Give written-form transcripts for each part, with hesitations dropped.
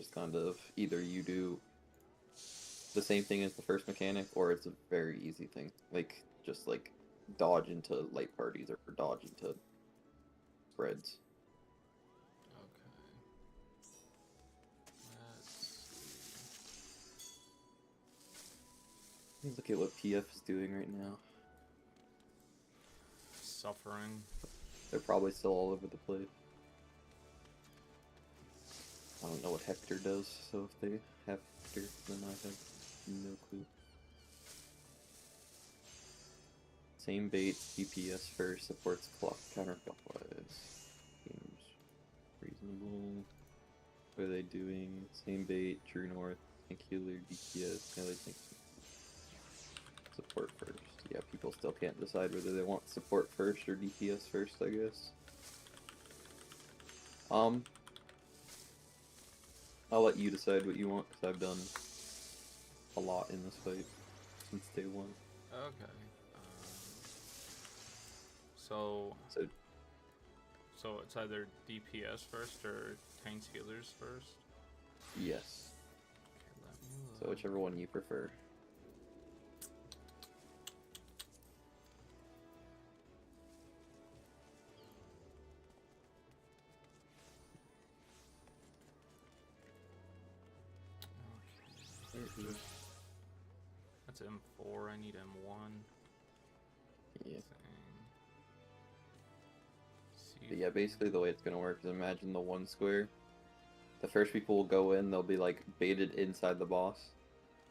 just kind of either you do the same thing as the first mechanic, or it's a very easy thing. Like, just like dodge into light parties or dodge into spreads. Okay. Let's see. Let me look at what PF is doing right now. Suffering. They're probably still all over the place. I don't know what Hector does, so if they have Hector, then I have no clue. Same bait, DPS first, supports clock counterclockwise. Seems reasonable. What are they doing? Same bait, true north, tank healer, DPS, melee tank. Support first. Yeah, people still can't decide whether they want support first or DPS first, I guess. I'll let you decide what you want, because I've done a lot in this fight since day one. Okay. So So, it's either DPS first or tanks healers first. yes. Okay, let me look. So whichever one you prefer. Okay. That's M4. I need M1. Yeah. Thing. But yeah, basically the way it's gonna work is imagine the one square. The first people will go in, they'll be like baited inside the boss.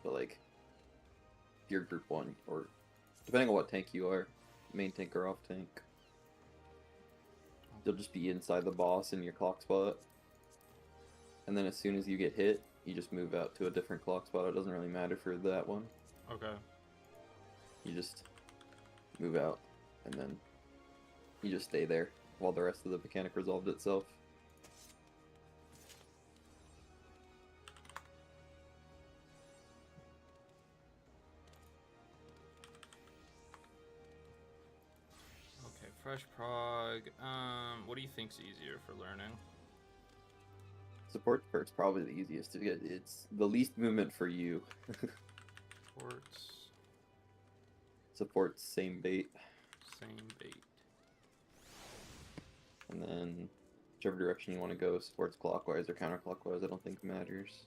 But like, if you're group one, or depending on what tank you are, main tank or off tank, you'll just be inside the boss in your clock spot. And then as soon as you get hit, you just move out to a different clock spot. It doesn't really matter for that one. Okay. You just move out, and then you just stay there while the rest of the mechanic resolved itself. Okay, fresh prog. What do you think's easier for learning? Support first, probably the easiest to get. It's the least movement for you. Ports. Support's same bait. Same bait. And then whichever direction you want to go, support's clockwise or counterclockwise, I don't think matters.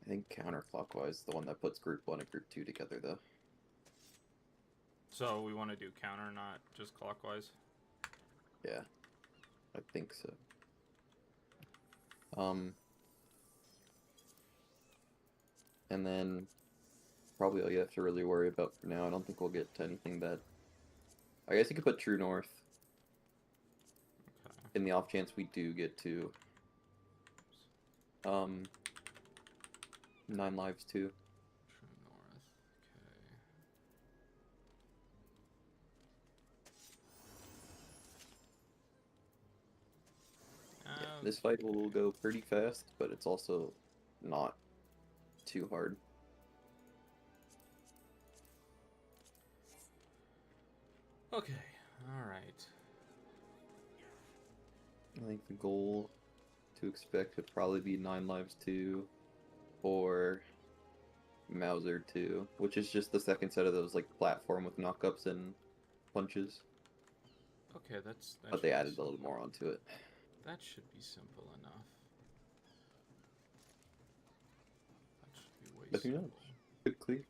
I think counterclockwise is the one that puts group 1 and group 2 together, though. So we want to do counter, not just clockwise? Yeah, I think so. And then probably all you have to really worry about for now. I don't think we'll get to anything that... I guess you could put true north. Okay. In the off chance we do get to 9 lives too. True north. Okay. Yeah, this fight will go pretty fast, but it's also not too hard. Okay. All right. I think the goal to expect would probably be 9 lives 2 or Mauser 2, which is just the second set of those like platform with knockups and punches. Okay, that But they added a little more onto it. That should be simple enough. That should be way But who simple. knows? Could clear.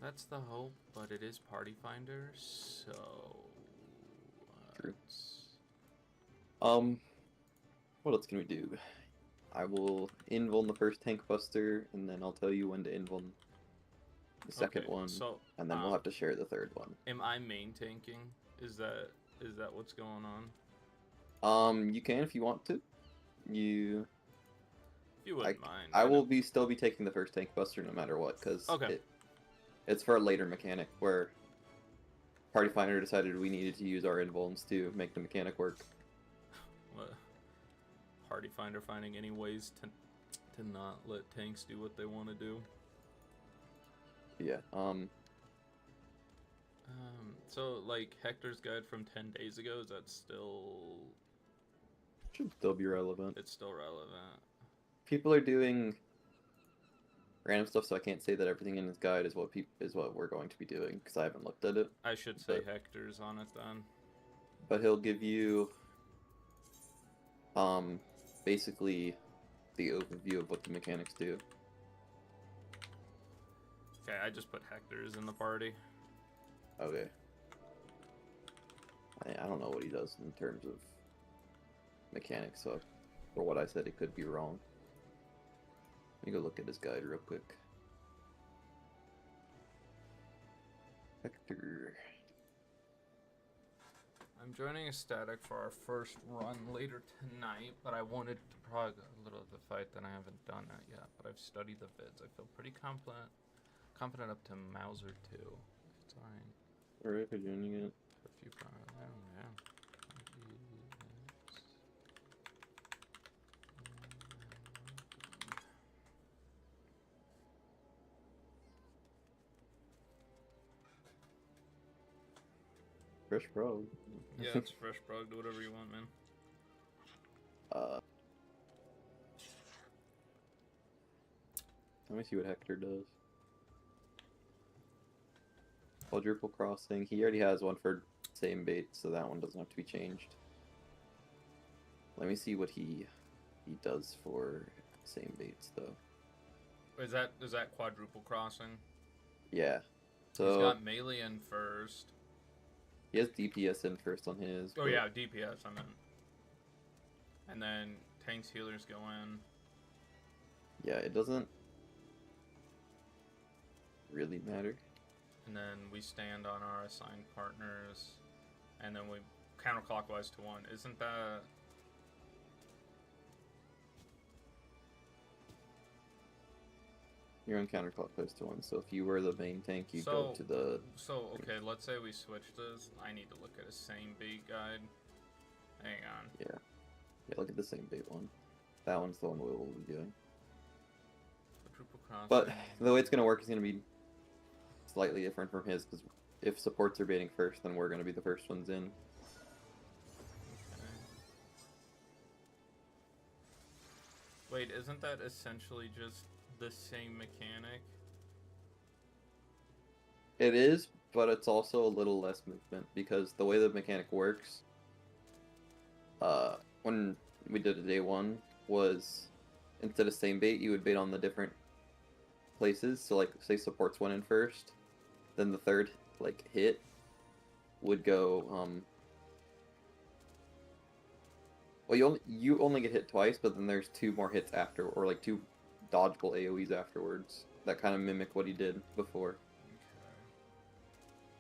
That's the hope, but it is Party Finder, so... True. What else can we do? I will invuln the first tank buster, and then I'll tell you when to invuln the second one, so, and then we'll have to share the third one. Am I main tanking? Is that what's going on? You can if you want to. If you wouldn't mind. I will still be taking the first tank buster no matter what, because it's for a later mechanic where Party Finder decided we needed to use our invulns to make the mechanic work. What? Party Finder finding any ways to not let tanks do what they want to do. Yeah. So like Hector's guide from 10 days ago, is that still Should still be relevant. It's still relevant. People are doing random stuff, so I can't say that everything in his guide is what we're going to be doing because I haven't looked at it. I should say Hector's on it then. But he'll give you basically the overview of what the mechanics do. Okay, I just put Hector's in the party. Okay. I don't know what he does in terms of mechanics, so for what I said, it could be wrong. Let me go look at his guide real quick. Hector. I'm joining a static for our first run later tonight, but I wanted to prog a little of the fight that I haven't done that yet, but I've studied the vids. I feel pretty confident up to Mauser 2. It's alright. Alright, for joining it. For a few yeah. Fresh prog. Yeah, it's fresh prog. Do whatever you want, man. Let me see what Hector does. Quadruple crossing. He already has one for same bait, so that one doesn't have to be changed. Let me see what he does for same baits though. Is that quadruple crossing? Yeah. So he's got melee in first. He has DPS in first on his. Oh yeah, DPS I meant. And then tanks healers go in. Yeah, it doesn't really matter. And then we stand on our assigned partners, and then we counterclockwise to one. Isn't that? You're on counterclockwise to one, so if you were the main tank, you go to the... So, okay, let's say we switch this. I need to look at a same bait guide. Hang on. Yeah. Yeah, look at the same bait one. That one's the one we will be doing. But the way it's going to work is going to be slightly different from his, because if supports are baiting first, then we're going to be the first ones in. Okay. Wait, isn't that essentially just the same mechanic? It is, but it's also a little less movement, because the way the mechanic works, when we did it day one, was instead of same bait, you would bait on the different places. So like, say supports went in first, then the third hit would go well, you only get hit twice, but then there's two more hits after, or like two dodgeable AoEs afterwards that kind of mimic what he did before. Okay.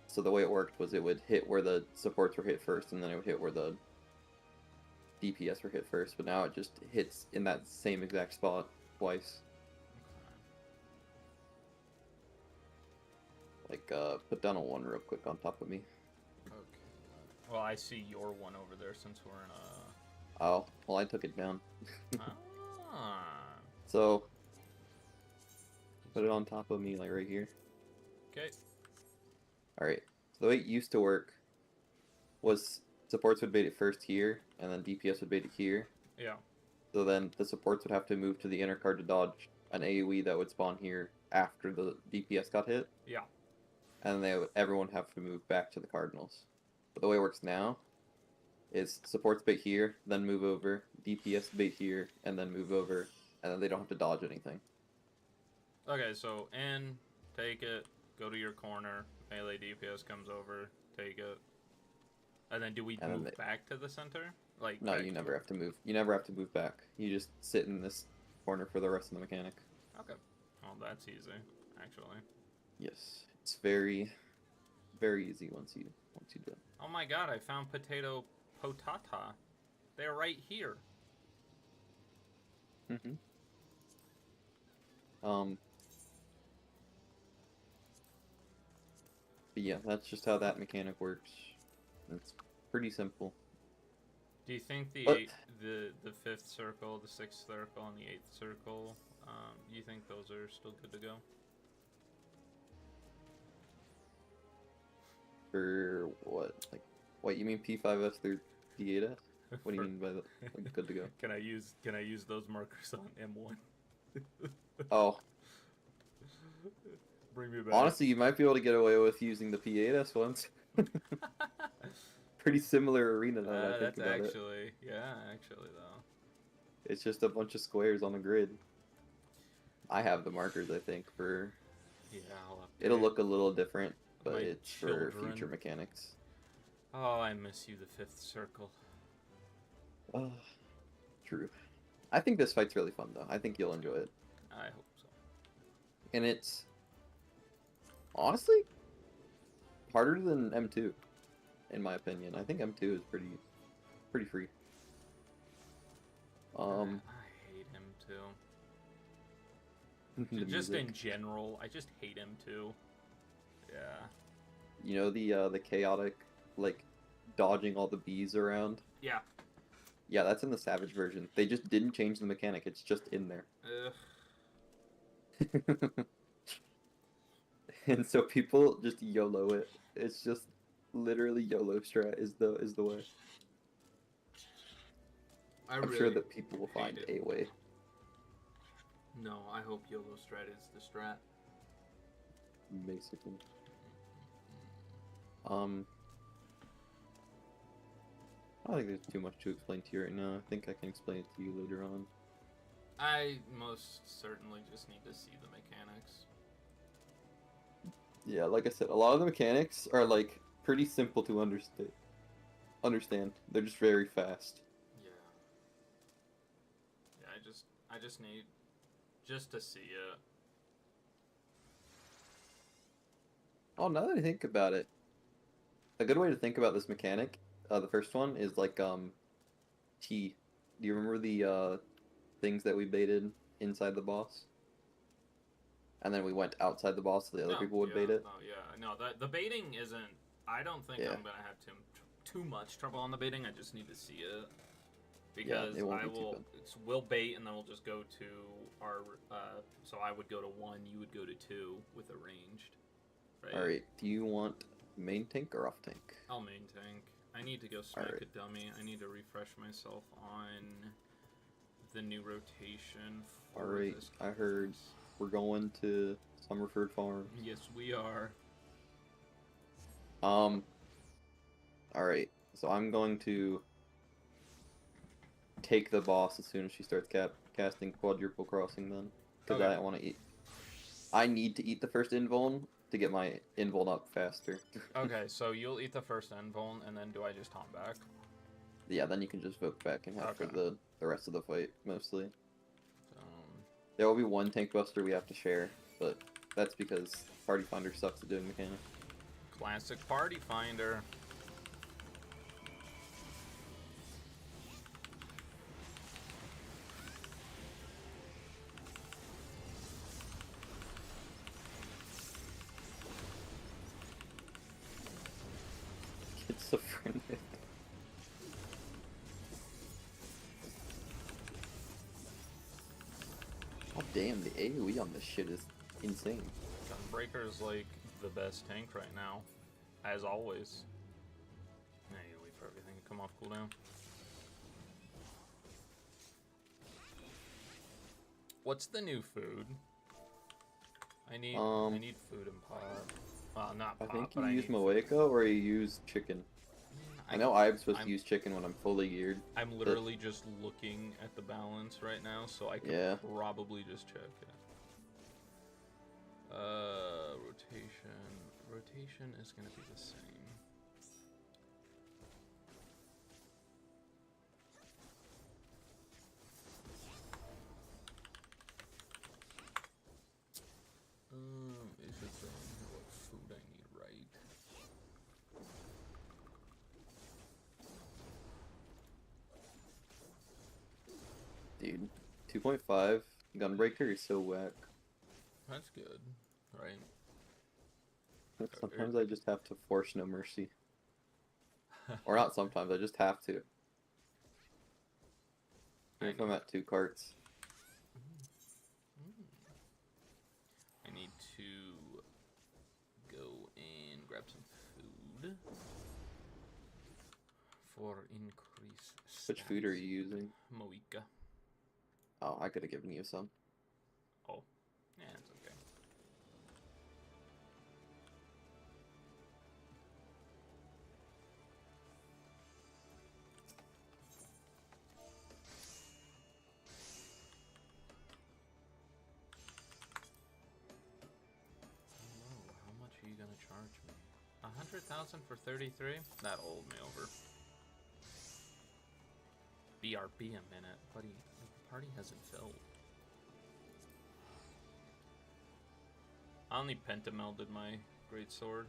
So the way it worked was it would hit where the supports were hit first, and then it would hit where the DPS were hit first, but now it just hits in that same exact spot twice. Put down a one real quick on top of me. Okay. Well, I see your one over there since we're in a... Oh, well, I took it down. Ah. So, put it on top of me, like right here. Okay. Alright, so the way it used to work was supports would bait it first here, and then DPS would bait it here. Yeah. So then the supports would have to move to the inner card to dodge an AoE that would spawn here after the DPS got hit. Yeah. And everyone have to move back to the Cardinals. But the way it works now is supports bait here, then move over, DPS bait here, and then move over, and then they don't have to dodge anything. Okay, so in, take it, go to your corner, melee DPS comes over, take it. And then do we move back to the center? No, you never have to move. You never have to move back. You just sit in this corner for the rest of the mechanic. Okay. Well, that's easy, actually. Yes. It's very, very easy once you do it. Oh my god, I found potato potata. They're right here. Mm-hmm. But yeah, that's just how that mechanic works. It's pretty simple. Do you think the fifth circle, the sixth circle, and the eighth circle, do you think those are still good to go? For what? Like, what, you mean P5S through D8S? What do you mean by that? Like, good to go. Can I use those markers on M1? Oh, Bring me back. honestly, you might be able to get away with using the P8S ones. Pretty similar arena now that I think That's about it. actually, yeah, actually though. It's just a bunch of squares on the grid. I have the markers, I think, for... Yeah, I'll update. It'll look a little different, but My it's for children. future mechanics. Oh, I miss you, the fifth circle. True. I think this fight's really fun, though. I think you'll enjoy it. I hope so. And it's... honestly, harder than M2, in my opinion. I think M2 is pretty free. I hate him too. Just in general, I just hate him too. Yeah. You know the chaotic, like, dodging all the bees around? Yeah. Yeah, that's in the Savage version. They just didn't change the mechanic. It's just in there. And so people just YOLO it. It's just literally YOLO strat is the way. I'm sure that people will find a way. No, I hope YOLO strat is the strat. Basically. I don't think there's too much to explain to you right now. I think I can explain it to you later on. I most certainly just need to see the mechanics. Yeah, like I said, a lot of the mechanics are like pretty simple to understand. They're just very fast. Yeah. Yeah, I just need just to see it. Oh, now that I think about it, a good way to think about this mechanic, the first one is like T. Do you remember the things that we baited inside the boss? And then we went outside the boss so the other people would bait it? No, the baiting isn't... I don't think I'm going to have too much trouble on the baiting. I just need to see it. Because we'll bait and then we'll just go to our... so I would go to 1, you would go to 2 with a ranged. Right? Alright, do you want main tank or off tank? I'll main tank. I need to go smack a dummy. I need to refresh myself on the new rotation for Alright, I heard we're going to Summerford Farms. Yes, we are. Alright, so I'm going to take the boss as soon as she starts casting quadruple crossing then. Because I want to eat... I need to eat the first invuln to get my invuln up faster. Okay, so you'll eat the first invuln, and then do I just taunt back? Yeah, then you can just vote back and have for the rest of the fight, mostly. Um, There will be one tank buster we have to share, but that's because Party Finder sucks at doing mechanics. Classic Party Finder. Schizophrenic. Oh damn, the AoE on this shit is insane. Gunbreaker is like the best tank right now, as always. Now you wait for everything to come off cooldown. What's the new food? I need food and pot. Well, not pot, I think but you I use need Moeko or you use chicken. I know I'm supposed to use chicken when I'm fully geared. I'm literally just looking at the balance right now, so I could probably just check it. Rotation. Rotation is gonna be the same. Is it telling me what food I need, right? Dude, 2.5 Gunbreaker is so whack. That's good, right? Sometimes I just have to force no mercy. Or not sometimes, I just have to. Even if I'm at 2 carts. I need to go and grab some food for increased Which food are you using? Moika. Oh, I could have given you some. Oh. Yeah, it's okay. Hello, how much are you gonna charge me? 100,000 for 33? That'll hold me over. BRB a minute, buddy. The party hasn't filled. I only pentamelded my greatsword.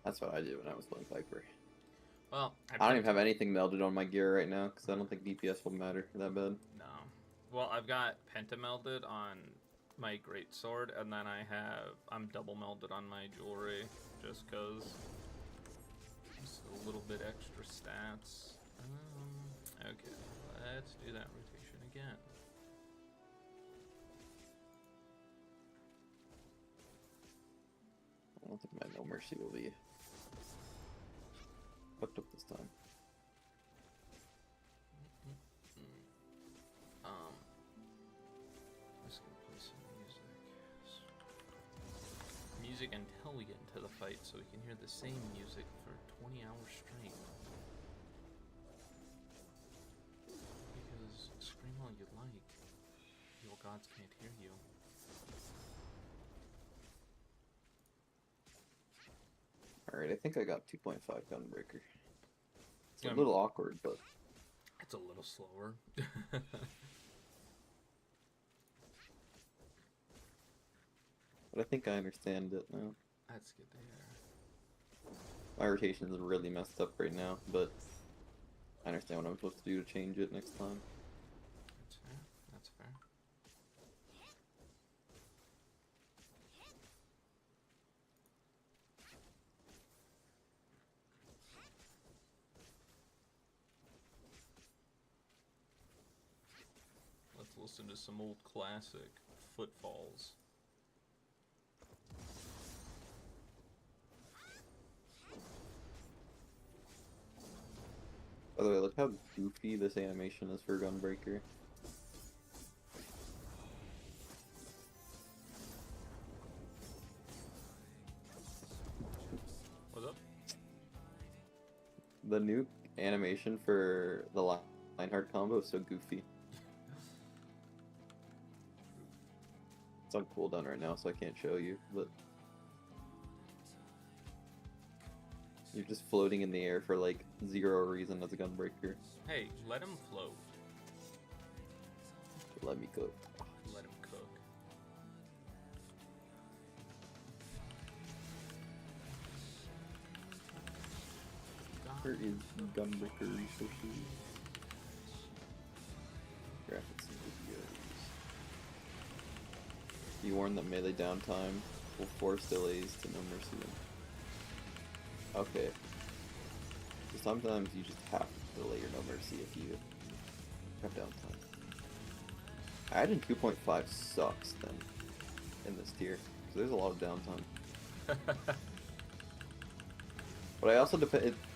That's what I did when I was playing Viper. Well, I don't even have anything melded on my gear right now because I don't think DPS will matter that bad. No. Well, I've got pentamelded on my greatsword, and then I'm double melded on my jewelry, just cause just a little bit extra stats. Okay, let's do that rotation again. I don't think my No Mercy will be fucked up this time. Just gonna play some music until we get into the fight, so we can hear the same music for 20 hours straight. Because scream all you like, your gods can't hear you. Alright, I think I got 2.5 Gunbreaker. It's a Yeah, little awkward, but... It's a little slower. But I think I understand it now. That's good to hear. My rotation is really messed up right now, but I understand what I'm supposed to do to change it next time. That's fair. That's fair. Let's listen to some old classic Footfalls. By the way, look how goofy this animation is for Gunbreaker. What's up? The new animation for the Lionheart combo is so goofy. It's on cooldown right now, so I can't show you, but... You're just floating in the air for like 0 reason as a Gunbreaker. Hey, let him float. Let me cook. Let him cook. Where is Gunbreaker resources? Graphics and videos. You warn that melee downtime will force delays to No Mercy. Okay. So sometimes you just have to delay your No Mercy if you have downtime. Adding 2.5 sucks then in this tier, because there's a lot of downtime. But I also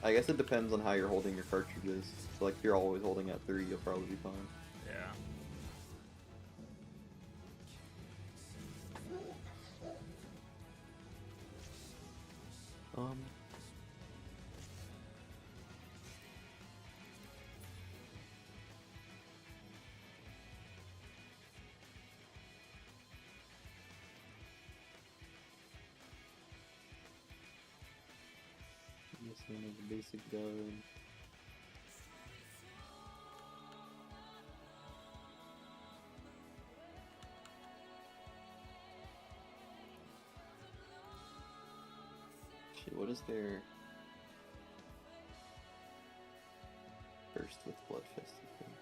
I guess it depends on how you're holding your cartridges. So like if you're always holding at 3, you'll probably be fine. Yeah. This one is a basic gun. Shit, what is their first with Bloodfist, I think?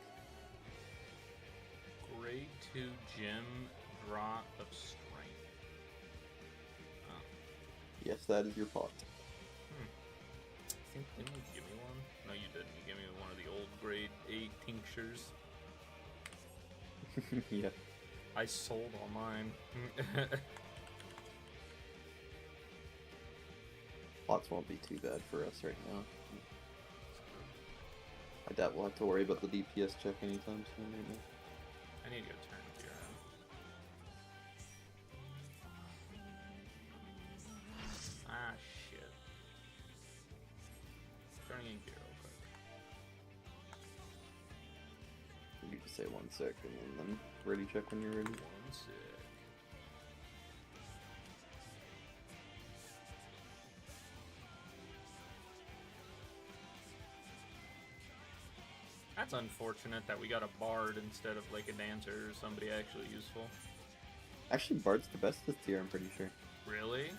Grade 2 gem draw of strength. Oh. Yes, that is your pot. I think, didn't you give me one? No, you didn't. You gave me one of the old grade 8 tinctures. Yeah. I sold all mine. Pots won't be too bad for us right now. I doubt we'll have to worry about the DPS check anytime soon right now. I need to go turn to your end. Ah, shit. Turning in gear real quick. You just say 1 sec and then ready check when you're ready. 1 sec. That's unfortunate that we got a bard instead of like a dancer or somebody actually useful. Actually, Bard's the best this tier, I'm pretty sure. Really?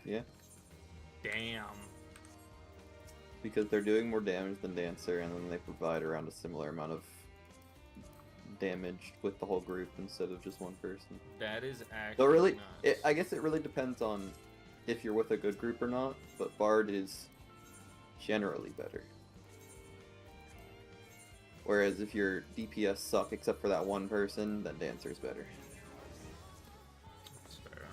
Yeah. Damn. Because they're doing more damage than Dancer, and then they provide around a similar amount of damage with the whole group instead of just one person. That is actually So really, nuts. I guess it really depends on if you're with a good group or not, but Bard is generally better. Whereas if your DPS suck except for that one person, then Dancer's better. That's fair.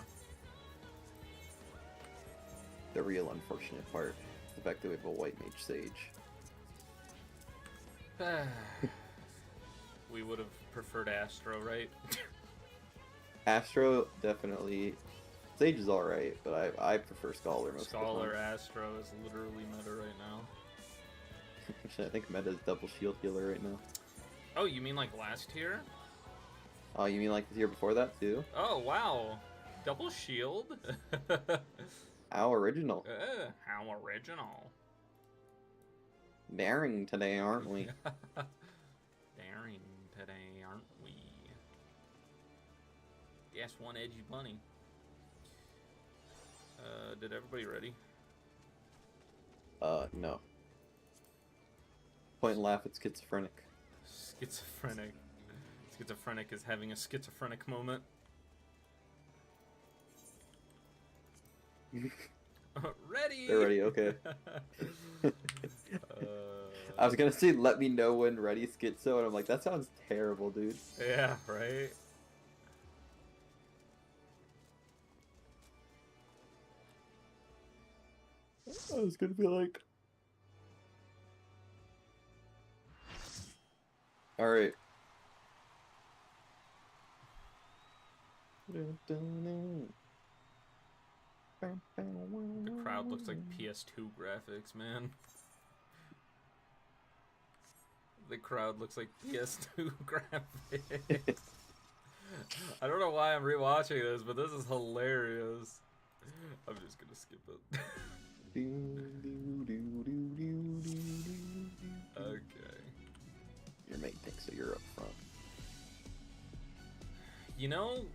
The real unfortunate part is the fact that we have a white mage sage. We would have preferred Astro, right? Astro, definitely. Sage is alright, but I prefer Scholar most Scholar of the time. Astro is literally meta right now. Actually, I think meta is double shield healer right now. Oh, you mean like last tier? Oh, you mean like the tier before that too? Oh, wow. Double shield? How original. How original. Daring today, aren't we? Daring today, aren't we? Yes, one edgy bunny. Did everybody ready? No. Point and laugh at schizophrenic. Schizophrenic. Schizophrenic is having a schizophrenic moment. Ready! They're ready, okay. I was gonna say, let me know when ready, schizo, and I'm like, that sounds terrible, dude. Yeah, right? I was gonna be like... Alright. The crowd looks like PS2 graphics, man. The crowd looks like PS2 graphics. I don't know why I'm rewatching this, but this is hilarious. I'm just gonna skip it. Okay. Your mate thinks that you're up front. You know,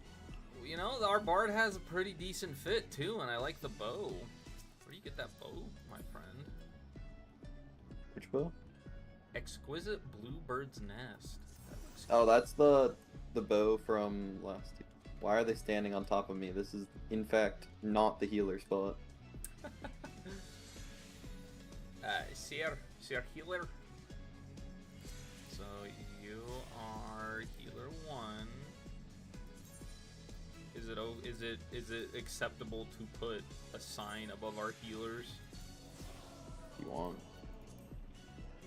our bard has a pretty decent fit too, and I like the bow. Where do you get that bow, my friend? Which bow? Exquisite Bluebird's Nest. That looks Oh, that's the bow from last year. Why are they standing on top of me? This is, in fact, not the healer spot. Sir healer. So you are healer 1. Is it acceptable to put a sign above our healers? If you want.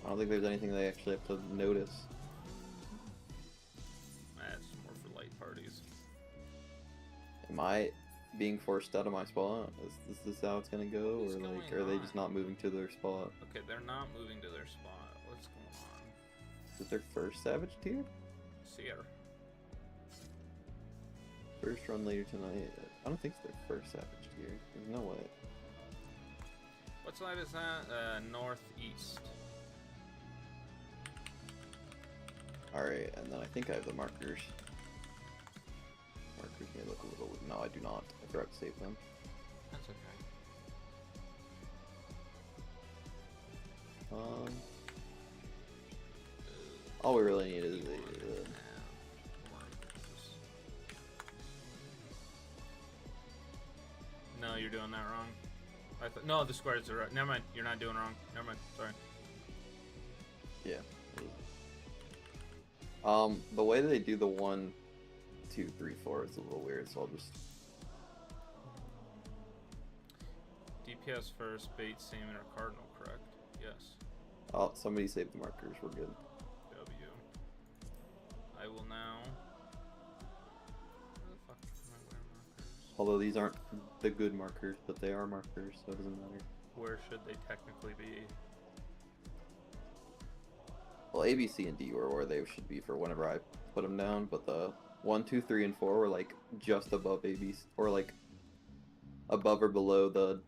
I don't think there's anything they actually have to notice. That's more for light parties. Am I being forced out of my spot? Is this how it's gonna go, What's or like, going are they on? just not moving to their spot? Okay, they're not moving to their spot. What's going on? Is it their first Savage tier? Seer. First run later tonight. I don't think it's their first Savage tier. There's no way. What side is that? Northeast. Alright, and then I think I have the markers. Markers may look a little... No, I do not. I forgot to save them. That's okay. All we really need is No, you're doing that wrong. No, the squares are right. Never mind. You're not doing wrong. Never mind. Sorry. yeah. The way they do the 1, 2, 3, 4 is a little weird, so I'll just... DPS first, bait, salmon, or cardinal, correct? Yes. Oh, somebody saved the markers. We're good. W. I will now. Where the fuck can I wear markers? Although these aren't the good markers, but they are markers, so it doesn't matter. Where should they technically be? Well, A, B, C, and D were where they should be for whenever I put them down, but the 1, 2, 3, and 4 were like just above A, B, or like above or below the.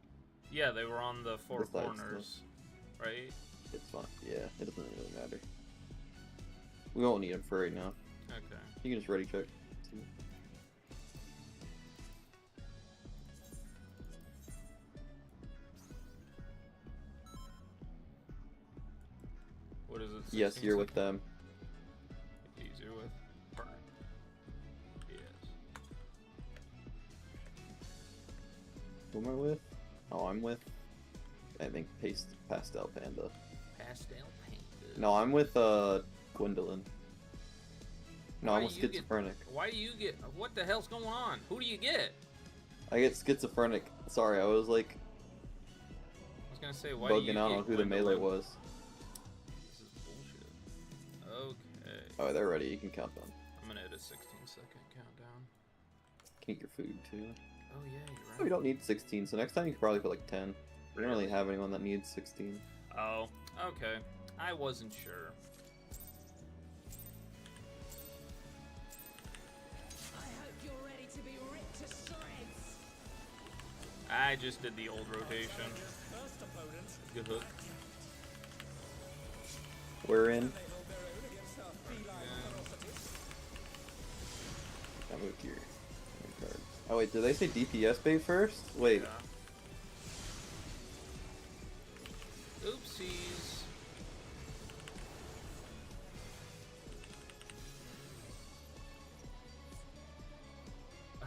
Yeah, they were on the four The side corners, right? It's fine. Yeah, it doesn't really matter. We won't need them for right now. Okay. You can just ready check. What is it? Yes, 16 you're with seconds? them. Easier with. Perfect. Yes. Who am I with? Oh, I'm with. I think Pastel Panda. Pastel Panda. No, I'm with Gwendolyn. No, Why I'm with do you get- Schizophrenic. Why do you get? What the hell's going on? Who do you get? I get Schizophrenic. Sorry, I was like I was gonna say why do you bugging out get on who the melee Gwendolyn? was. This is bullshit. Okay. Oh, they're ready. You can count them. I'm gonna hit a 16-second countdown. Can eat your food too. Oh yeah, you're Oh, right. we don't need 16, so next time you can probably put like 10. We don't really have anyone that needs 16. Oh, okay. I wasn't sure. I hope you're ready to be ripped to shreds. I just did the old rotation. First opponent, Good hook. We're in. they hold their own against our feline ferocity. I moved your card. Oh wait, did they say DPS bait first? Wait. Yeah. Oopsies.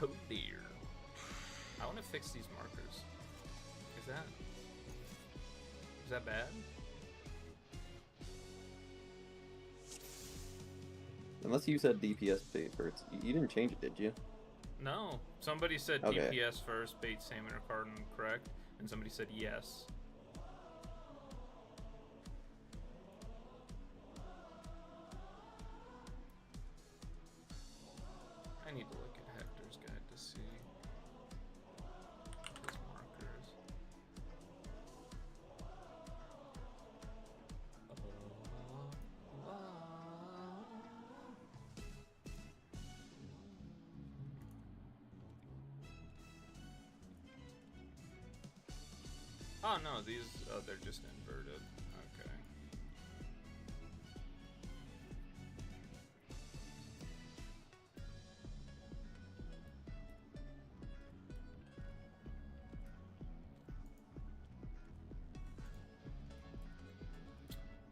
Oh dear. I want to fix these markers. Is that bad? Unless you said DPS bait first. You didn't change it, did you? No. Somebody said Okay. DPS first, bait stamina card correct, and somebody said yes. I need to look at Hector's guide to see his markers. Oh no, these they're just inverted. Okay.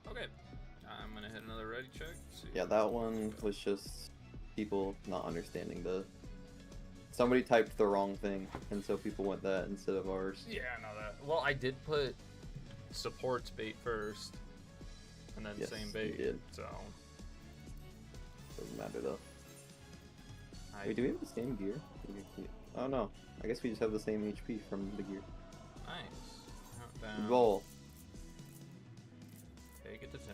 Okay. I'm gonna hit another ready check. See. Yeah, that one was just people not understanding the. Somebody typed the wrong thing, and so people went that instead of ours. Yeah, I know that. Well, I did put supports bait first, and then Yes, same you bait. did. So. Doesn't matter though. I, Wait, do we have the same gear? Oh no, I guess we just have the same HP from the gear. Nice. Countdown. Roll. Take it to 10.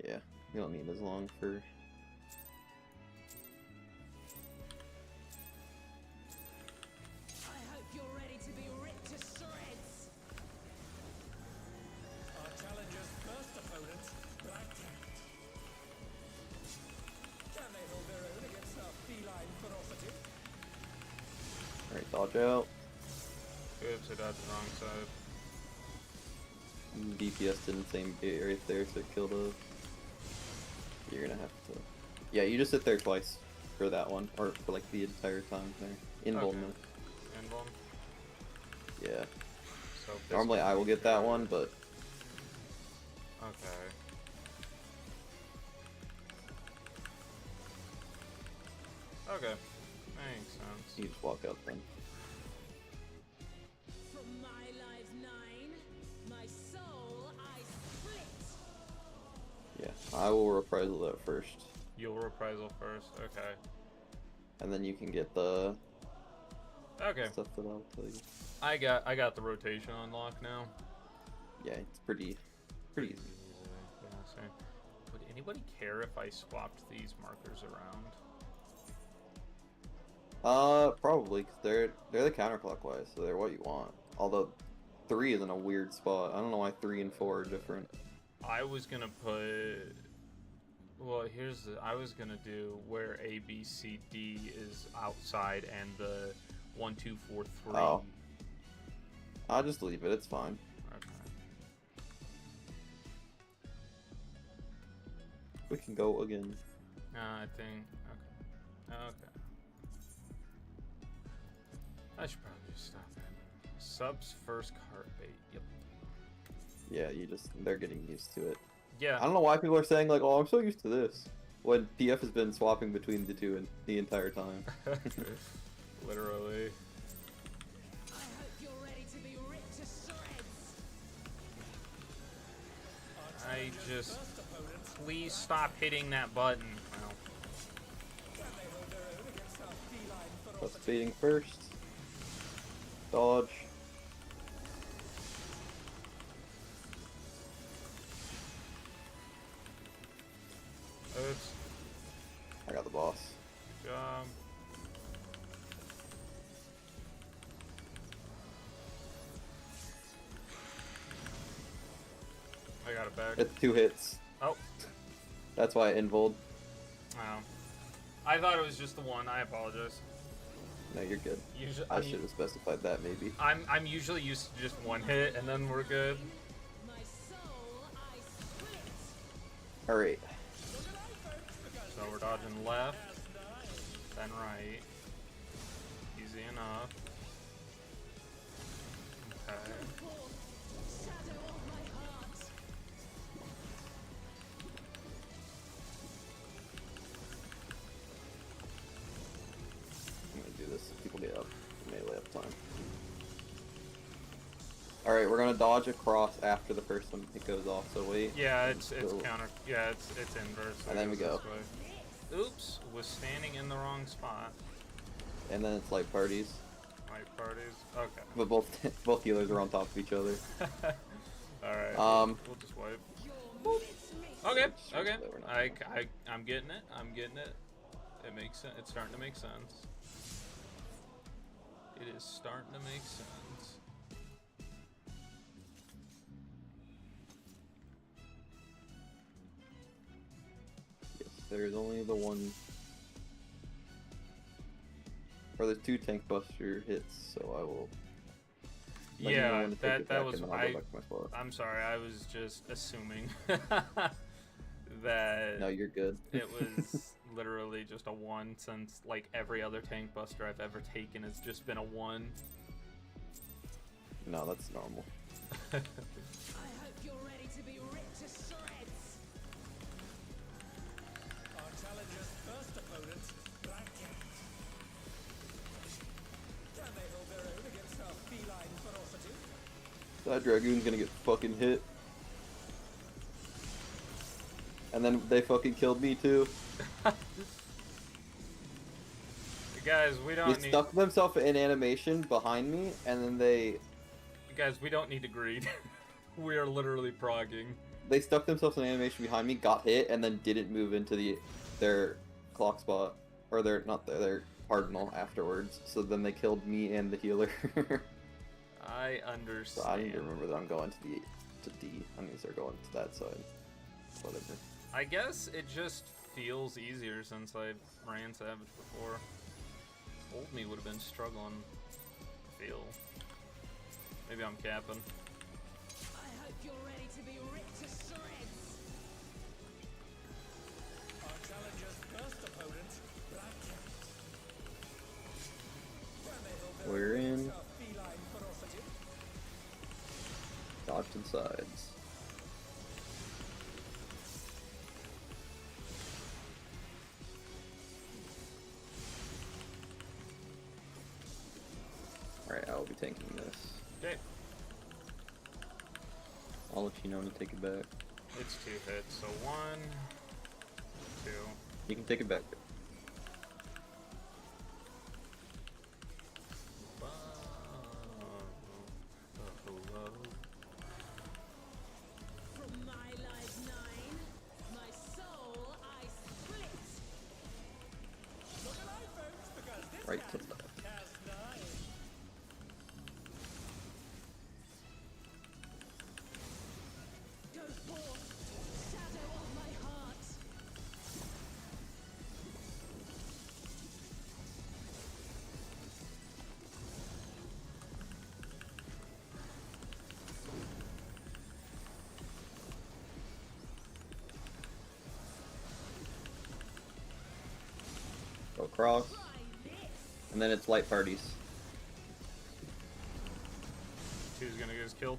Yeah, you don't need as long for. I hope you're ready to be ripped to shreds. Our challenger's first opponent, Black Cat. Can they hold their own against our feline ferocity? Alright, dodge out. Oops, I dodged the wrong side. DPS didn't same bait right there, so it killed a. You're gonna have to. Yeah, you just sit there twice for that one, or for like the entire time there. Involvement. Invuln. Yeah. So this Normally one I will we get that could- one, but Okay. Okay. Makes sense. you just walk out then. From my life 9, my soul I split. Yeah, I will reprisal that first, You'll reprisal first. Okay. and then you can get the Okay. stuff that I'll tell you. I got the rotation unlocked now. Yeah, it's pretty easy. Yeah, so would anybody care if I swapped these markers around? Probably, because they're the counterclockwise, so they're what you want. Although 3 is in a weird spot. I don't know why 3 and 4 are different. I was gonna put. Well, I was gonna do where A, B, C, D is outside and the 1, 2, 4, 3. Oh. I'll just leave it. It's fine. Okay. We can go again. I think. Okay. Okay. I should probably just stop it. Subs first cart bait. Yep. Yeah, they're getting used to it. Yeah. I don't know why people are saying like, "Oh, I'm so used to this," when PF has been swapping between the two the entire time. Literally. I hope you're ready to be ripped to shreds. I just. Please stop hitting that button. Well, Plus baiting first. Dodge. oops. I got the boss. Good job. I got it back. It's 2 hits. Oh. That's why I involved. Wow. I thought it was just the one. I apologize. No, you're good. Usually, I should have specified that maybe. I'm usually used to just one hit and then we're good. My soul I split. Alright. So we're dodging left, then right. Easy enough. Okay. Shadow of my heart. I'm gonna do this so people get up melee up time. Alright, we're gonna dodge across after the first one it goes off, so wait. Yeah, it's Go. counter. Yeah, it's inverse. So And then we it goes go. this way. Oops, was standing in the wrong spot. And then it's like parties. Light parties. Okay. But both healers are on top of each other. All right. Um, We'll just wipe. Your midst Okay. Sure, Okay. that we're not I'm getting it. I'm getting it. It makes sense. It's starting to make sense. It is starting to make sense. Yes, there's only the one. Or there's 2 tank buster hits, so I will. let you know Yeah, when to take it that back, was and then I'll go I. back to my spot. I'm sorry. I was just assuming that No, you're good. it was literally just a 1 since like every other tank buster I've ever taken has just been a 1. No, that's normal. I hope you're ready to be ripped to shreds. Our challenger's first opponent, Blanket. Can they hold their own against our feline ferocity? That Dragoon's gonna get fucking hit. And then they fucking killed me too. Guys, we They don't need. stuck themselves in animation behind me, and then they Guys, we don't need to greed. We are literally progging. stuck themselves in animation behind me, got hit, and then didn't move into their clock spot, or their cardinal afterwards. So then they killed me and the healer. I So understand. I need to remember that I'm going to D. I mean, they're going to that side. Whatever. I guess it just feels easier since I ran Savage before. Old me would have been struggling. I feel. Maybe I'm capping. I hope you're ready to be ripped to shreds. Our challenger's first opponent, Blanket. Can they hold their We're own in. against our feline ferocity? Dodge to the sides. Alright, I will be tanking this. Okay. I'll let you know when to take it back. It's 2 hits, so 1, 2. You can take it back. across, and then it's light parties. Two's gonna get us killed.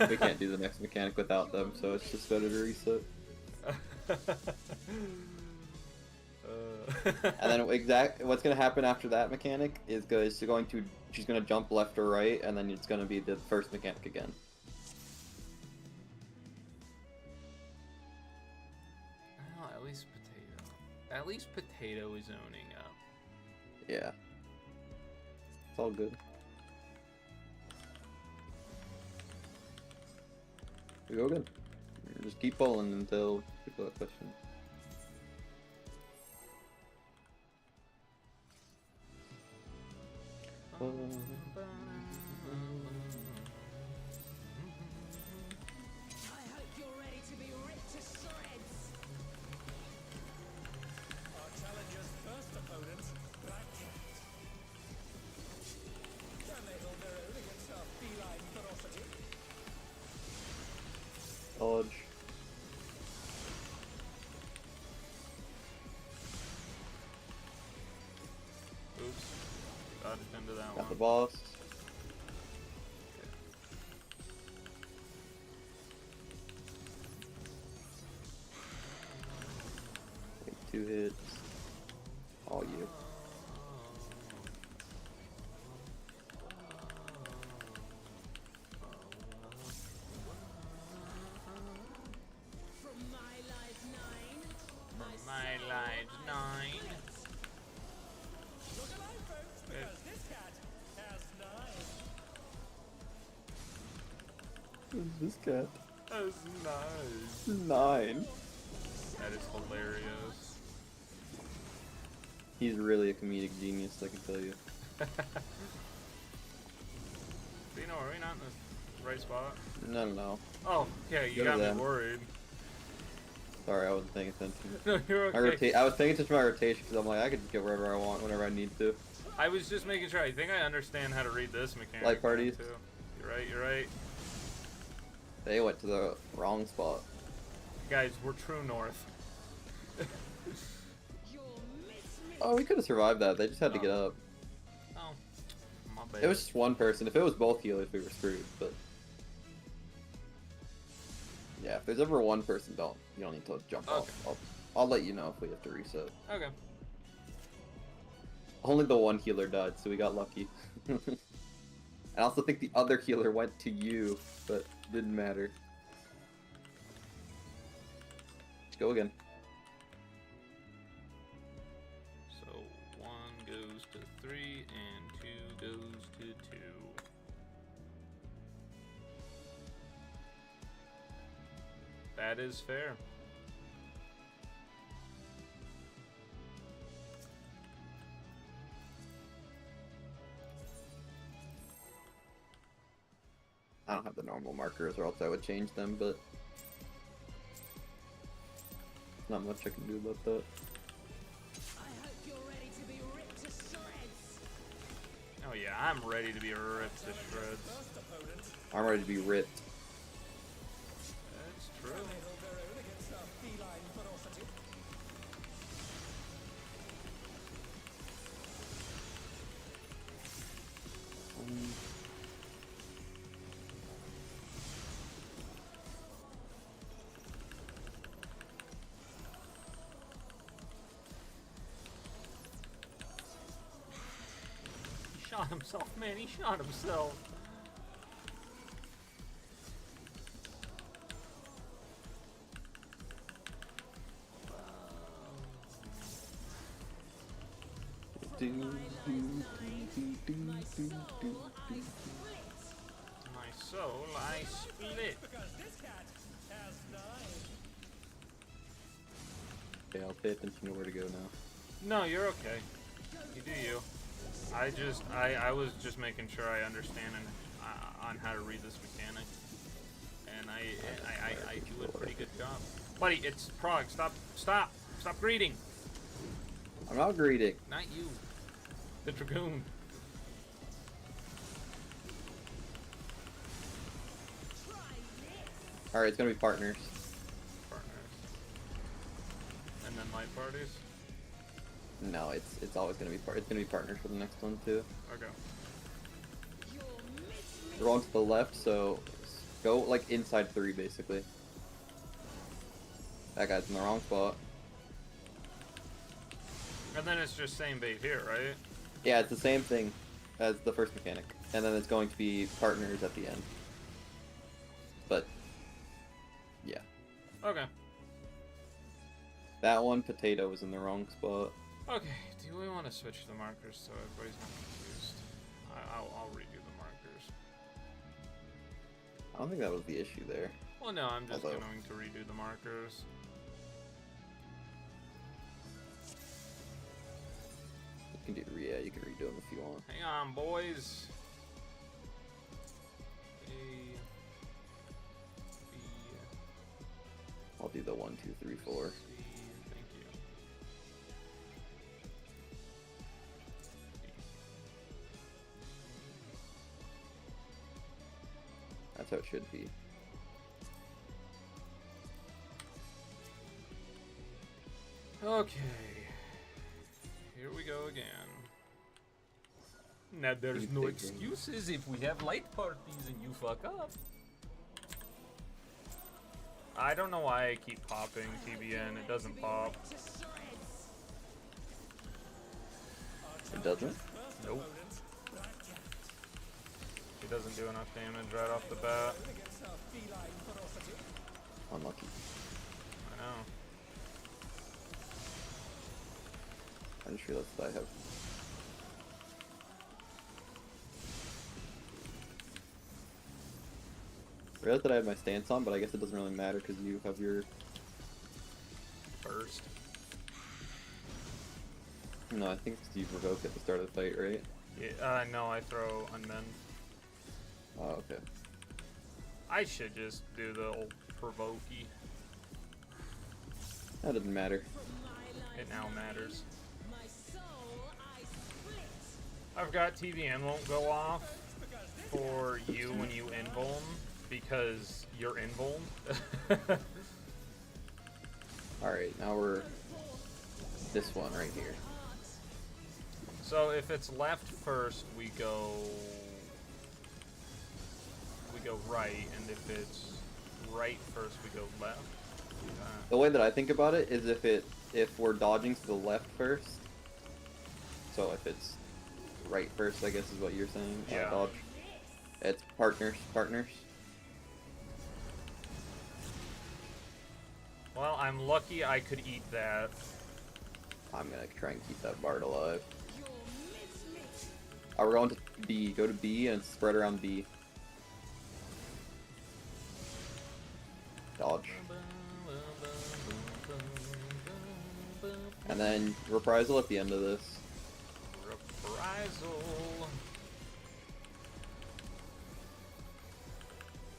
We can't do the next mechanic without them, so it's just better to reset. And then what's gonna happen after that mechanic is she's gonna jump left or right, and then it's gonna be the first mechanic again. Well, at least Potato. At least Potato is owning up. Yeah. It's all good. We go again. Just keep pulling until people have questions. I hope you're ready to be ripped to shreds. Our challenger's first opponent, Black Cat. Can they hold their own against our feline ferocity? Dodge. Oops. Dodged into that Got the one. boss. Take 2 hits. All you. From my life 9, My life 9. Look alive, folks, because this cat has 9. Who's this cat? That's nice. 9. That is hilarious. He's really a comedic genius, I can tell you. Dino, are we not in the right spot? No. Oh, yeah, you Go to got them. me worried. Sorry, I wasn't paying attention. No, you're okay. I was paying attention to my rotation because I'm like, I could just get wherever I want, whenever I need to. I was just making sure. I think I understand how to read this mechanic. Light parties. Too. You're right. They went to the wrong spot. Guys, we're true north. you'll miss me. Oh, we could have survived that. They just had to Oh. get up. Oh, my bad. It was just one person. If it was both healers, we were screwed. But yeah, if there's ever one person, you don't need to jump off. I'll let you know if we have to reset. Okay. Only the one healer died, so we got lucky. I also think the other healer went to you, but didn't matter. Let's go again. So 1 goes to 3 and 2 goes to 2. That is fair. I don't have the normal markers, or else I would change them, but not much I can do about that. I hope you're ready to be ripped to shreds. Oh yeah, I'm ready to be ripped to shreds. First opponent, I'm ready to be ripped. That's true. can they hold their own against our feline ferocity? He shot himself, man. He shot himself. My soul, I split. Because this cat has 9. Okay, I'll pay attention to where to go now. No, you're okay. You do you. I was just making sure I understand on how to read this mechanic, and I do a pretty good job. Buddy, it's Prog. Stop greeting. I'm not greeting. Not you. The Dragoon. Alright, it's gonna be partners. Partners. light parties? No, it's always gonna be it's gonna be partners for the next one too. Okay. They're on to the left, so go like inside 3 basically. That guy's in the wrong spot. And then it's just same bait here, right? Yeah, it's the same thing as the first mechanic, and then it's going to be partners at the end. But yeah, Okay. that one potato was in the wrong spot. Okay, do we want to switch the markers so everybody's not confused? I'll redo the markers. I don't think that was the issue there. Well, no, I'm just Although- going to redo the markers. You can do you can redo them if you want. Hang on, boys. A, B, I'll do the 1, 2, 3, 4. C, thank you. That's how it should be. Okay. Here we go again. Now there's Keep no thinking. excuses if we have light parties and you fuck up. I don't know why I keep popping TBN. It doesn't pop. It doesn't? Nope. It doesn't do enough damage right off the bat. Unlucky. I know. I just realized that I have. I realized that I have my stance on, but I guess it doesn't really matter because you have your. Burst. No, I think you provoke at the start of the fight, right? Yeah, no, I throw unmend. Oh, okay. I should just do the old provokey. That doesn't matter. It now matters. I've got TVN won't go off for you when you invuln because you're invuln. Alright, now we're this one right here. So if it's left first, we go right, and if it's right first, we go left. The way that I think about it is if we're dodging to the left first. So if it's right first, I guess is what you're saying. Yeah. Dodge. It's partners. Well, I'm lucky I could eat that. I'm gonna try and keep that Bard alive. We're going to B. Go to B and spread around B. Dodge. And then reprisal at the end of this. Reprisal.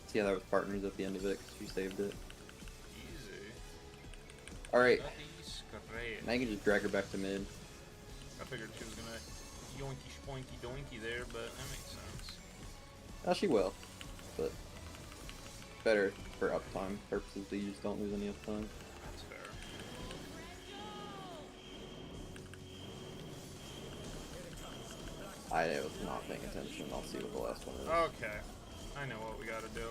See how that was partners at the end of it because you saved it. Easy. Alright, That is great. now you can just drag her back to mid. I figured she was gonna yoinky spoinky doinky there, but that makes sense. Oh, she will. But better for uptime purposes that you just don't lose any uptime. That's fair. I was not paying attention. I'll see what the last one is. Okay. I know what we gotta do.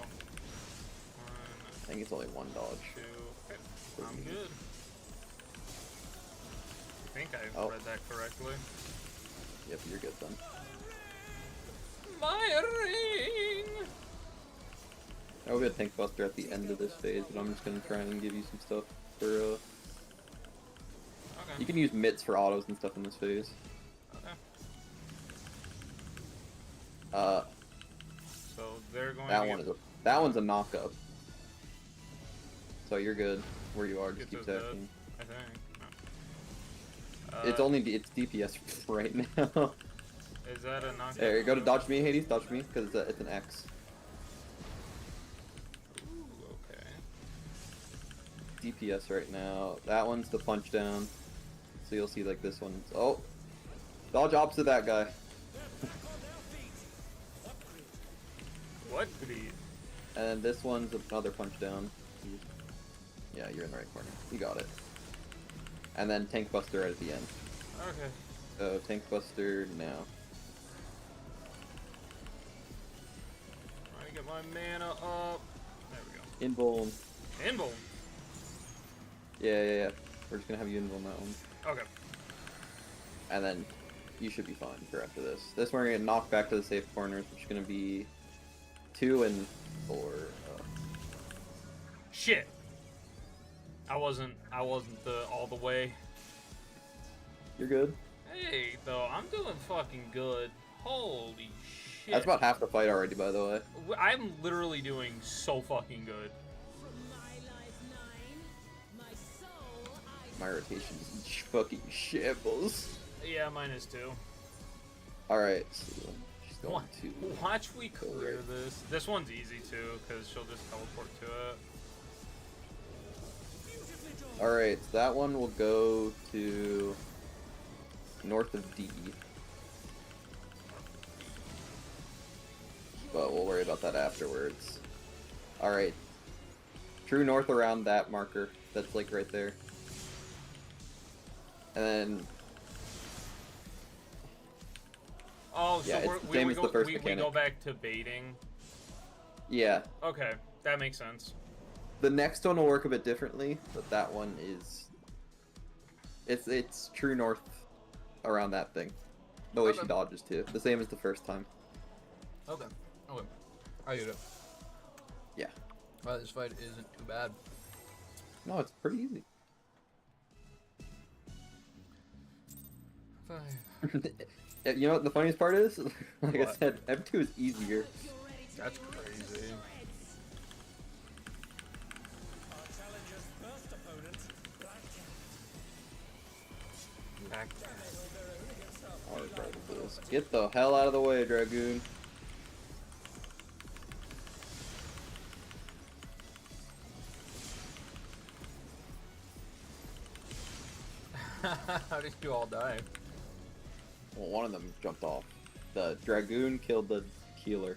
I think it's only one dodge. 1, 2. Okay. I'm good. I think I Oh. read that correctly. Yep, you're good then. My ring! I will get a Tank Buster at the end of this phase, but I'm just gonna try and give you some stuff for Okay. You can use mitts for autos and stuff in this phase. Okay. So they're going That to one get, is that one's a knock up. So you're good where you are, just Get keep those attacking. I think. No. It's DPS right now. Is that a knock? There, go to dodge me, Hades, dodge me, because it's an X. Ooh, okay. DPS right now. That one's the punch down. So you'll see like this one. Oh! Dodge opposite that guy. What greed? And then this one's another punch down. Yeah, you're in the right corner. You got it. And then Tank Buster right at the end. Okay. So Tank Buster now. Trying to get my mana up. There we Invuln. go. Invuln. Yeah. We're just gonna have you invuln that one. Okay. And then you should be fine for after this. This one we're gonna knock back to the safe corners, which is gonna be 2 and 4. Shit. I wasn't all the way. You're good. Hey, though, I'm doing fucking good. Holy shit. That's about half the fight already, by the way. I'm literally doing so fucking good. From my life 9, my soul I My rotation is fucking shambles. Yeah, mine is too. Alright, so she's going to... Watch we clear this. This one's easy too, because she'll just teleport to it. Alright, so that one will go to north of D. But we'll worry about that afterwards. Alright. True north around that marker. That's like right there. And then... Oh, so Yeah, it's the we same as the first we mechanic. go back to baiting. Yeah. Okay, that makes sense. The next one will work a bit differently, but that one is... It's true north around that thing. The way she Okay. dodges too. The same as the first time. Okay. Okay. I get it. Yeah. Well, this fight isn't too bad. No, it's pretty easy. You know what the funniest part is? Like I What? said, M2 is easier. That's crazy. Our challenger's first opponent, Black Cat. Back. They hold their own against our Alright, feline Dragoon. ferocity. Get the hell out of the way, Dragoon. How did you all die? Well, one of them jumped off. The Dragoon killed the healer.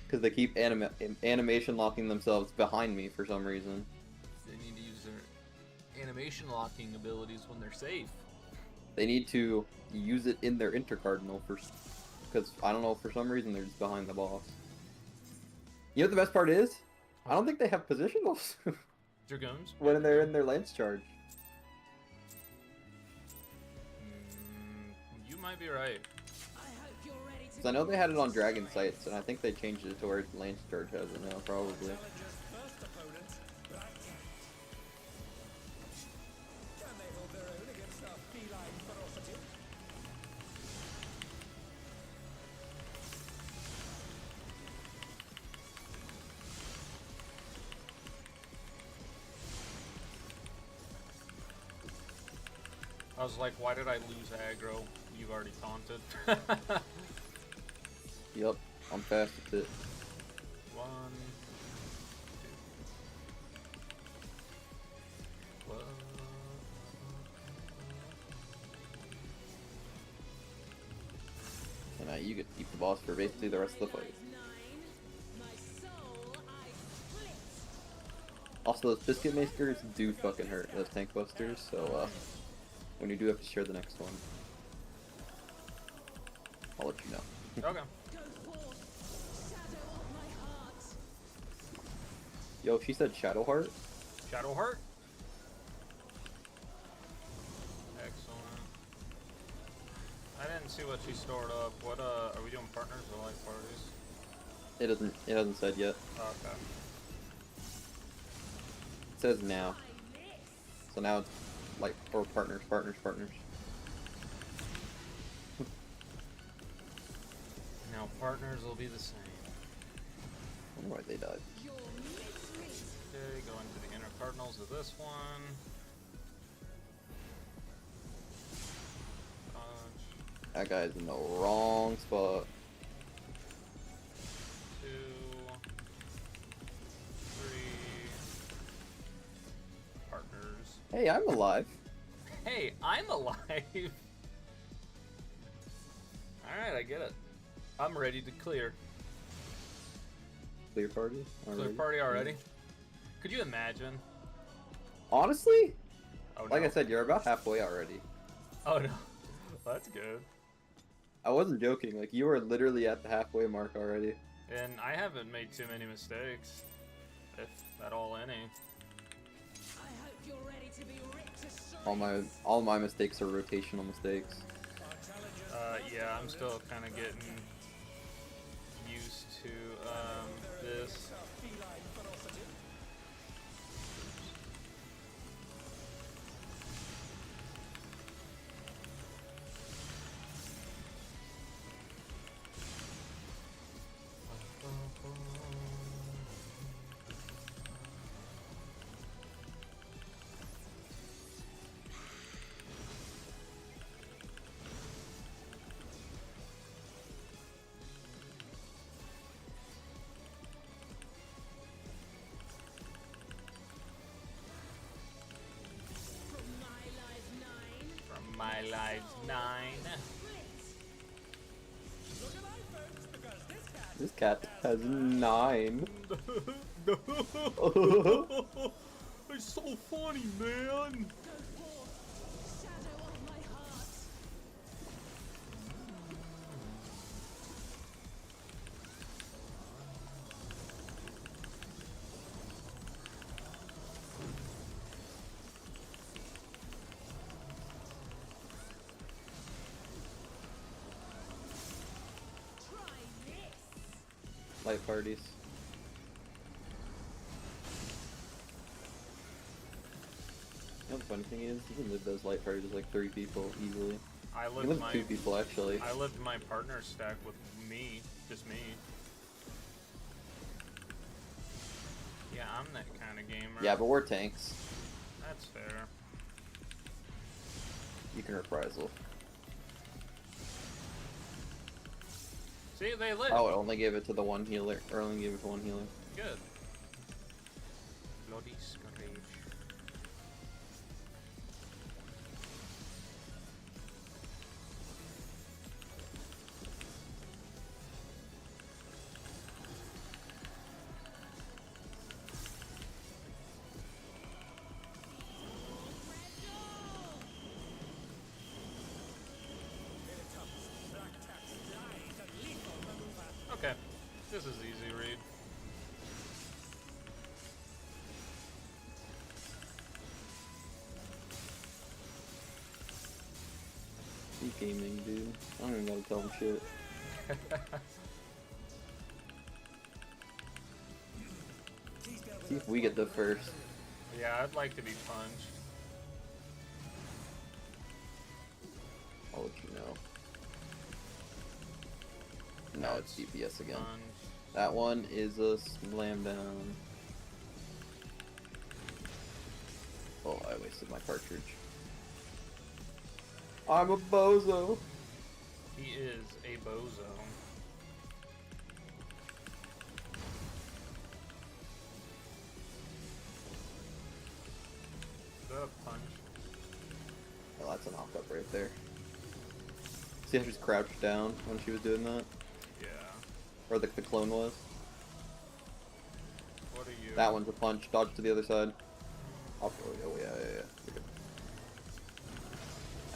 Because they keep animation locking themselves behind me for some reason. They need to use their animation locking abilities when they're safe. They need to use it in their intercardinal first. Because, I don't know, for some reason they're just behind the boss. You know what the best part is? I don't think they have positionals Dragoons? when they're in their lance charge. You might be right. I hope you're ready to Because I know they had it on Dragon Sights, and I think they changed it to where lance charge has it now, probably. Challenger's first opponent, Black Cat. Can they hold their own against our feline ferocity? I was like, why did I lose aggro? You've already taunted. Yep, I'm fast at it. 1, 2. And now you get to keep the boss for basically the rest of the fight. 9, my soul I split. Also, those biscuit makers do fucking hurt, those tank busters, so when you do have to share the next one, I'll let you know. Okay. Go forth, shadow of my heart. Yo, she said Shadowheart? Shadowheart? Excellent. I didn't see what she stored up. What, are we doing partners or light parties? It hasn't said yet. Oh, okay. It says now. I miss. So now it's like, or partners. Now partners will be the same. I wonder why they died. Your misery. Okay, go into the inner cardinals of this one. Dodge. That guy's in the wrong spot. 2, 3. Partners. Hey, I'm alive. Hey, I'm alive! Alright, I get it. I'm ready to clear. Clear party? Clear Already? party already? Could you imagine? Honestly, Oh no. like I said, you're about halfway already. Oh no. That's good. I wasn't joking. Like, you are literally at the halfway mark already. And I haven't made too many mistakes. If at all any. I hope you're ready to be ripped to shreds. All my mistakes are rotational mistakes. Yeah, I'm still kind of getting used to this. Feline ferocity. From my life 9, From my life 9. split. Look alive, folks, because this cat This cat has 9. It's so funny, man. Go forth, shadow of my heart. Try this. Light parties. You know, the funny thing is, you can live those light parties with like 3 people easily. I You can lived live my with 2 people actually. I lived my partner stack with me, just me. Yeah, I'm that kind of gamer. Yeah, but we're tanks. That's fair. You can reprisal. See, they live. Oh, it only gave it to the one healer. Or only gave it to one healer. Good. Bloody Scourge. Okay, this is easy read. Keep gaming, dude. I don't even gotta tell him shit. See if we get the first. Yeah, I'd like to be punched. I'll let you know. No, it's DPS again. Punch. That one is a slam down. Oh, I wasted my cartridge. I'm a bozo. He is a bozo. The punch. Oh, that's a knock-up right there. See how she's crouched down when she was doing that? Yeah. Or the clone was? What are you? That one's a punch. Dodge to the other side. Oh, yeah. You're good.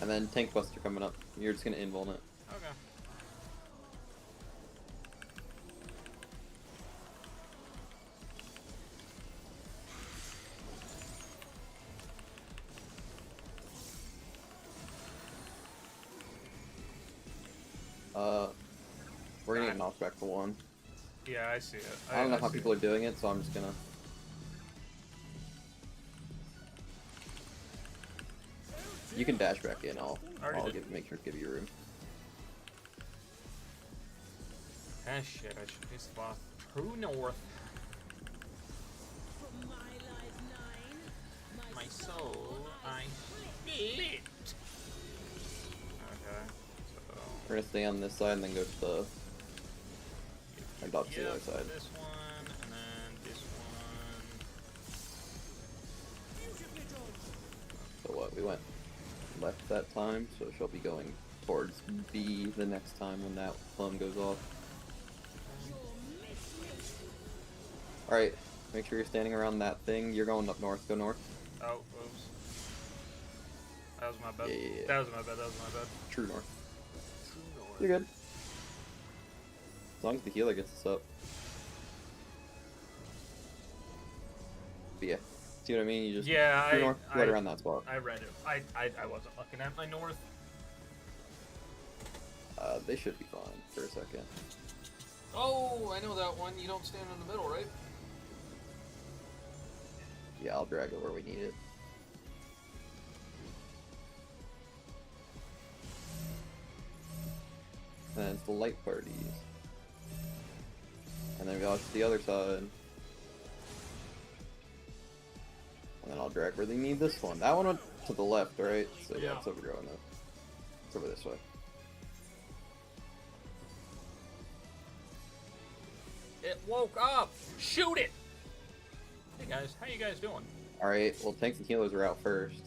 And then Tank Buster coming up. You're just gonna invuln it. Okay. We're gonna get knocked back to 1. Yeah, I see it. I don't know how see people it. are doing it, so I'm just gonna... You can dash back in, I'll Already did. make sure to give you room. Ah shit, I should face the boss. True north. From my life 9, My soul, I split. Okay, so... We're gonna stay on this side and then go to the... Or dodge to the other side. This one, and then this one. So what, we went left that time, so she'll be going towards B the next time when that clone goes off. Alright, make sure you're standing around that thing. You're going up north, go north. Oh, oops. That was my bad. Yeah. That was my bad. That was my bad. True north. True north. You're good. As long as the healer gets us up. But yeah. See what I mean? You just Yeah, true north, right around that spot. I read it. I wasn't looking at my north. They should be fine for a second. Oh, I know that one. You don't stand in the middle, right? Yeah, I'll drag it where we need it. And then it's the light parties. And then we go to the other side. And then I'll drag where they need this one. That one went to the left, right? So yeah, Yeah. it's overgrowing though. It's over this way. It woke up. Shoot it. Hey guys, how you guys doing? Alright, well tanks and healers are out first.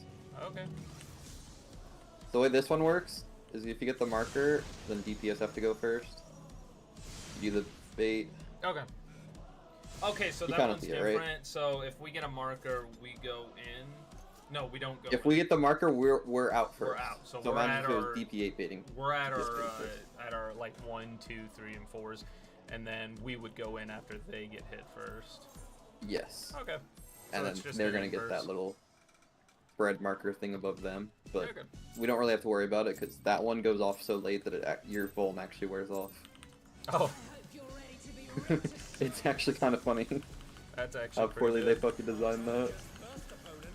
Okay. The way this one works is if you get the marker, then DPS have to go first. You do the bait. Okay. Okay, so You that kinda one's see it, right? different. So if we get a marker, we go in. No, we don't go. If in. we get the marker, we're out first. We're out. So So we're imagine at if it was our- DP8 baiting. We're at Just our first. like 1, 2, 3, and 4s, and then we would go in after they get hit first. Yes. Okay. So And it's then just they're getting gonna get that first. little spread marker thing above them, but Okay. we don't really have to worry about it because that one goes off so late that your foam actually wears off. Oh, I hope you're ready to be ripped asunder. It's actually kind of funny that's actually how pretty poorly they good. fucking designed that. First opponent,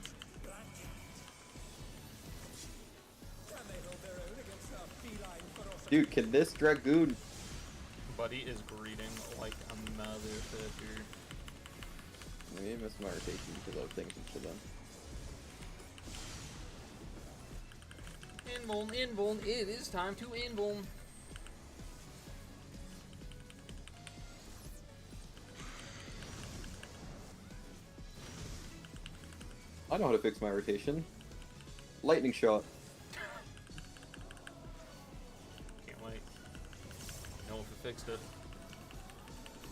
can they hold their own against our feline ferocity? Dude, can this dragoon? Buddy is greeting like a motherfucker. Maybe I missed my rotation because I was thinking to them. Invuln, it is time to invuln. I know how to fix my rotation. Lightning shot. Can't wait. No one fixed it.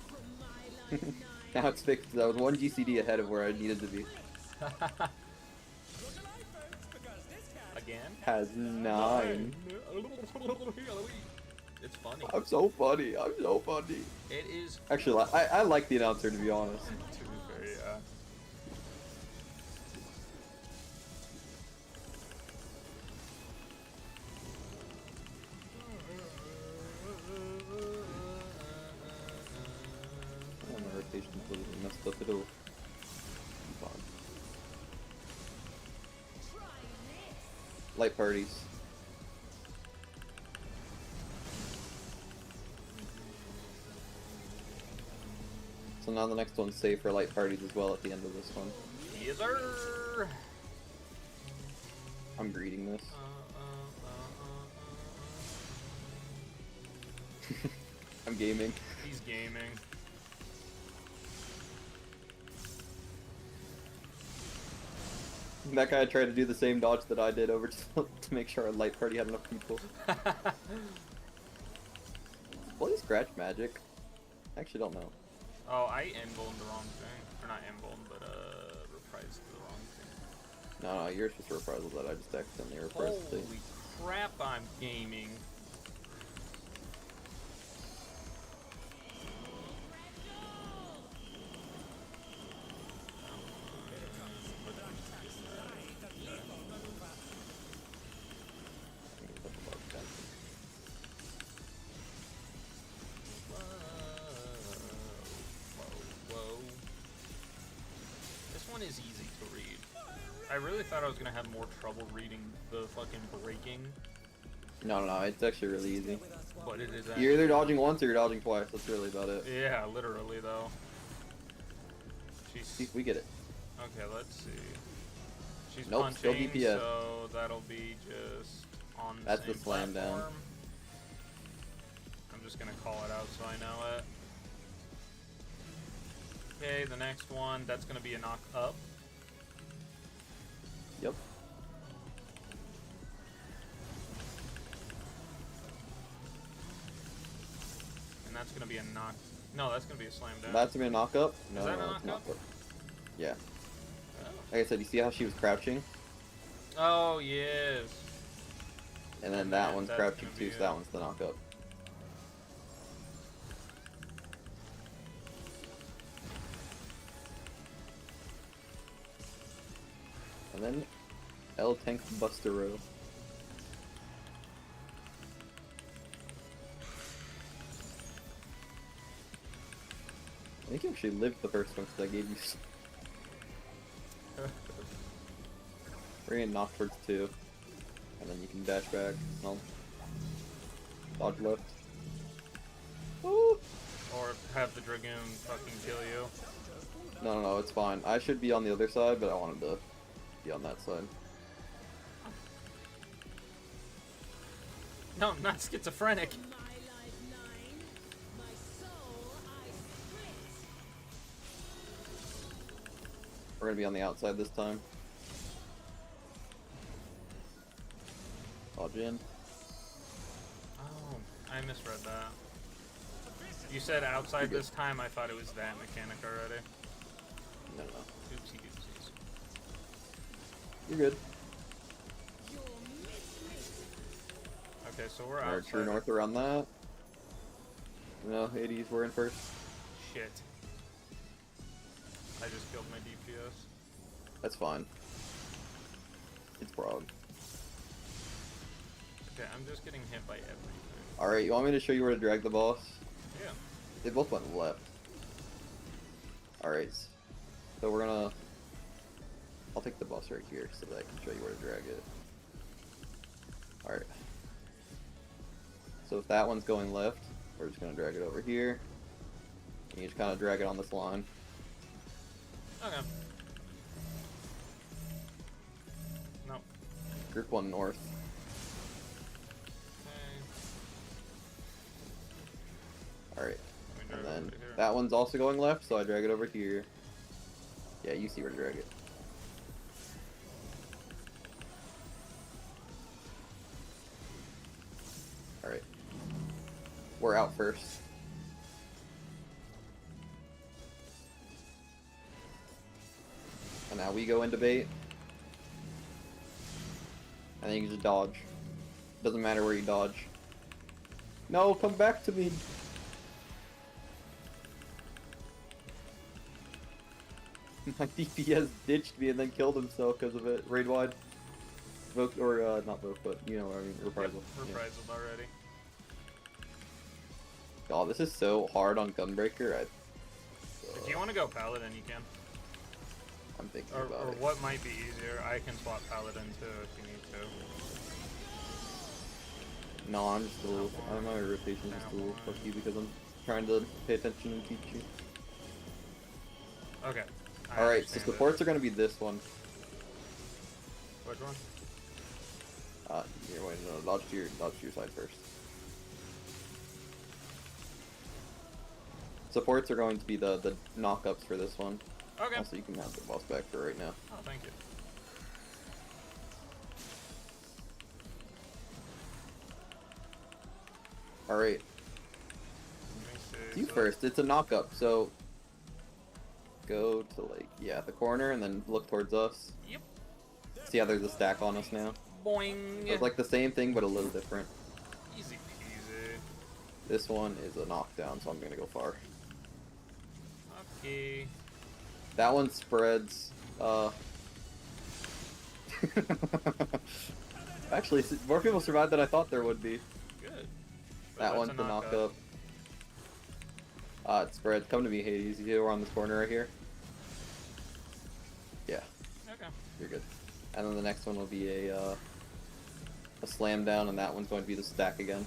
From my line 9. Now it's fixed. I was one GCD ahead of where I needed to be. Look alive, folks, because this cat Again? Has 9. It's funny. I'm so funny. I'm so funny. It is. Actually, I like the announcer to be honest. To be fair, yeah. Oh, my rotation's a little messed up. It'll be fine. Try this. Light parties. So now the next one's safe for light parties as well at the end of this one. Yes, sir. I'm greeting this. I'm gaming. He's gaming. That guy tried to do the same dodge that I did over to make sure our light party had enough people. Play scratch magic? I actually don't know. Oh, I invulned the wrong thing. Or not invulned, but reprised the wrong thing. No, yours was reprisal that I just accidentally reprised. Holy crap, I'm gaming. Whoa. This one is easy to read. I really thought I was gonna have more trouble reading the fucking breaking, No, it's actually really easy. but it is You're actually... either dodging once or you're dodging twice. That's really about it. Yeah, literally though. See, She's... we get it. Okay, let's see. She's Nope, still punching, DPS. so that'll be just on the That's the same slam down. platform. I'm just gonna call it out so I know it. Okay, the next one, that's gonna be a knock up. Yep. And that's gonna be a knock... No, that's gonna be a slam down. That's gonna be a knock up? No, Is that a no, knock it's not. up? Yeah. Oh. Like I said, you see how she was crouching? Oh, yes. And then And that then one's that's crouching gonna be too, so it. that one's the knock up. And then L tank Buster Row. I think you actually lived the first one because I gave you. We're gonna knock towards 2. And then you can dash back. No. Dodge left. Woo! Or have the Dragoon fucking kill you. No, it's fine. I should be on the other side, but I wanted to be on that side. No, not schizophrenic. My life 9, my soul I split. We're gonna be on the outside this time. Dodge in. Oh, I misread that. You said outside You're good. this time, I thought it was that mechanic already. No. Oopsie doopsies. You're good. You'll miss me. Okay, so we're Alright, true outside. north around that. No, Hades, we're in first. Shit. I just killed my DPS. That's fine. It's Prog. Okay, I'm just getting hit by everything. Alright, you want me to show you where to drag the boss? Yeah. They both went left. Alright. So we're gonna... I'll take the boss right here so that I can show you where to drag it. Alright. So if that one's going left, we're just gonna drag it over here. And you just kinda drag it on this line. Okay. No. Group 1 north. Okay. Alright. Let me And drag it then over here. that one's also going left, so I drag it over here. Yeah, you see where to drag it. Alright. We're out first. And now we go into bait. And then you can just dodge. Doesn't matter where you dodge. No, come back to me! My DPS ditched me and then killed himself because of it. Raid wide. Vote, or not vote, but you know what I mean, reprisal. Yep, Yeah. reprisal already. God, this is so hard on Gunbreaker. If you want to go Paladin, you can. I'm thinking Or about it. what might be easier, I can swap Paladin too if you need to. No, I'm just a little. I don't know, my rotation's just a little fucky because I'm trying to pay attention and teach you. Okay. I Alright, so understand it. supports are gonna be this one. Which one? Here, wait, no, dodge to your side first. Supports are going to be the knock-ups for this one. Okay. Also, you can have the boss back for right now. Oh, thank you. Alright, Let me it's see. you So first. It's a knock-up, so go to, like, yeah, the corner and then look towards us. Yep. See how there's a stack on us now? Boing. It's like the same thing, but a little different. Easy peasy. This one is a knockdown, so I'm gonna go far. Okay. That one spreads, Actually, more people survived than I thought there would be. Good. But That that's one's a the knockup. knock-up. It spreads. Come to me, Hades. You see we're on this corner right here? Yeah, Okay. you're good. And then the next one will be a slam down, and that one's going to be the stack again.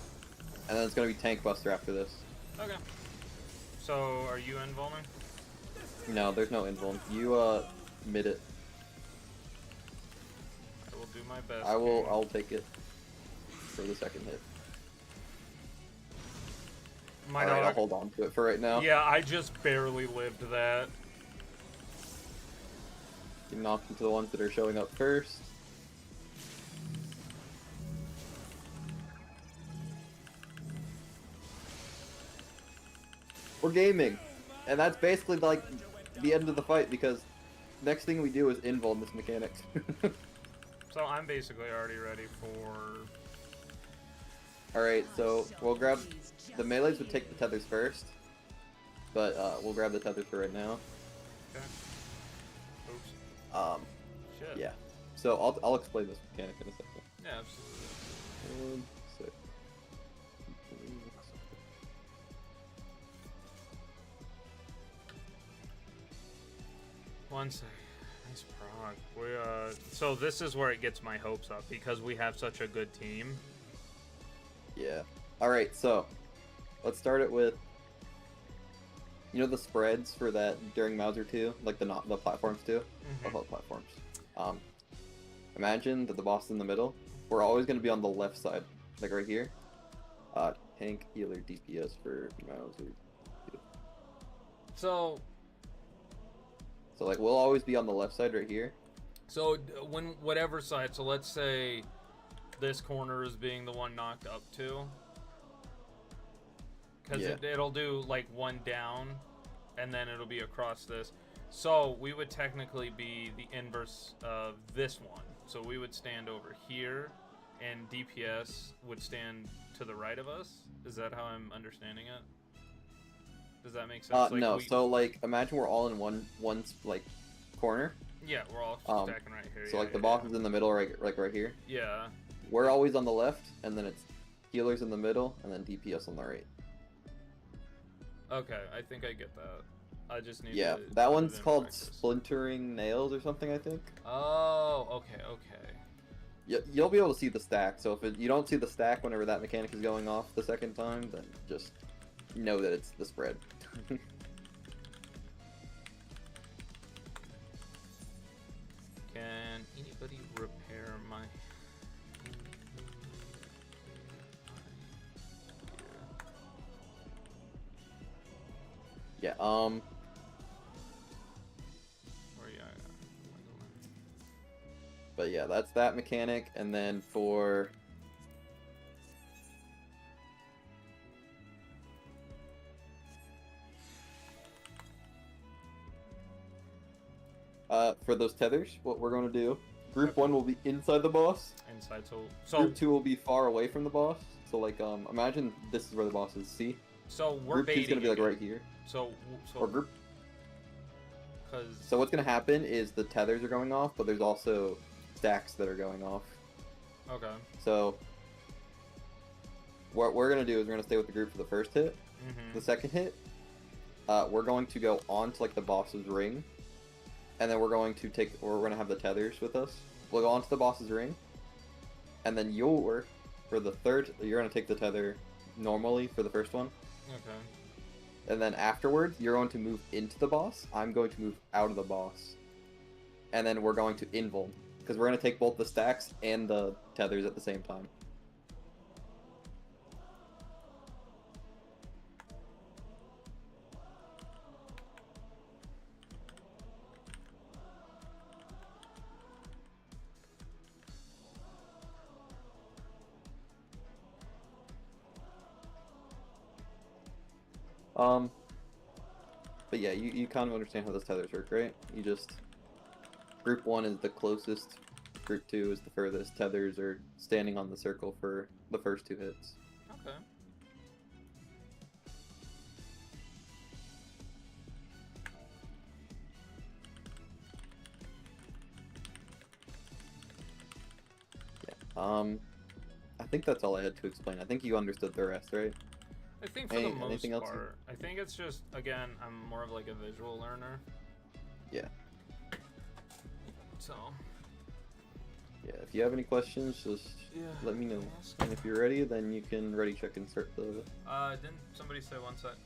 And then it's going to be Tank Buster after this. Okay. So, are you invulning? No, there's no invuln. You, mid it. I will do my best. I'll take it for the second hit. My Alright, dog. I'll hold on to it for right now. Yeah, I just barely lived that. You knock into the ones that are showing up first. We're gaming, and that's basically like the end of the fight because next thing we do is involve this mechanic. So I'm basically already ready for. Alright, so we'll grab... The melees would take the tethers first. But we'll grab the tethers for right now. Okay. Oops. Shit. Yeah. So I'll explain this mechanic in a second. Yeah, absolutely. 1 sec. One sec. Nice prog. So this is where it gets my hopes up because we have such a good team. Yeah. Alright, so let's start it with, you know, the spreads for that during Mauser 2? Like the platforms too? I'll call it platforms. Imagine that the boss is in the middle. We're always going to be on the left side, like right here. Tank, healer, DPS for Mauser. So like we'll always be on the left side right here. So when whatever side, so let's say this corner is being the one knocked up to, because it'll do like one down, and then it'll be across this. So we would technically be the inverse of this one. So we would stand over here, and DPS would stand to the right of us. Is that how I'm understanding it? Does that make sense? Like no. So like, imagine we're all in one like corner. Yeah, we're all stacking right here. So like the boss is in the middle, right here. Yeah. We're always on the left, and then it's healers in the middle, and then DPS on the right. Okay, I think I get that. I just need. Yeah, that one's called splintering nails or something, I think. Oh, okay. You'll be able to see the stack. So if you don't see the stack whenever that mechanic is going off the second time, then just know that it's the spread. Can anybody repair my... Yeah, Where you at? But yeah, that's that mechanic, and then for... for those tethers, what we're going to do, Group 1 will be inside the boss. Inside, so Group 2 will be far away from the boss. So like, imagine this is where the boss is. See? So we're Group 2 is baiting going to be like right here. So Or group. Cause... So what's going to happen is the tethers are going off, but there's also stacks that are going off. Okay. So what we're going to do is we're going to stay with the group for the first hit. Mm-hmm. The second hit, we're going to go on to like the boss's ring. And then we're going to have the tethers with us. We'll go onto the boss's ring. And then for the third, you're going to take the tether normally for the first one. Okay. And then afterwards, you're going to move into the boss. I'm going to move out of the boss. And then we're going to invul. Because we're going to take both the stacks and the tethers at the same time. But yeah, you kind of understand how those tethers work, right? You just... Group 1 is the closest, Group 2 is the furthest. Tethers are standing on the circle for the first 2 hits. Okay. Yeah, I think that's all I had to explain. I think you understood the rest, right? I think for the most anything else? part, I think it's just, again, I'm more of like a visual learner. Yeah. So. Yeah, if you have any questions, just let me know. And if you're ready, then you can ready check and start the... Didn't somebody say one sec?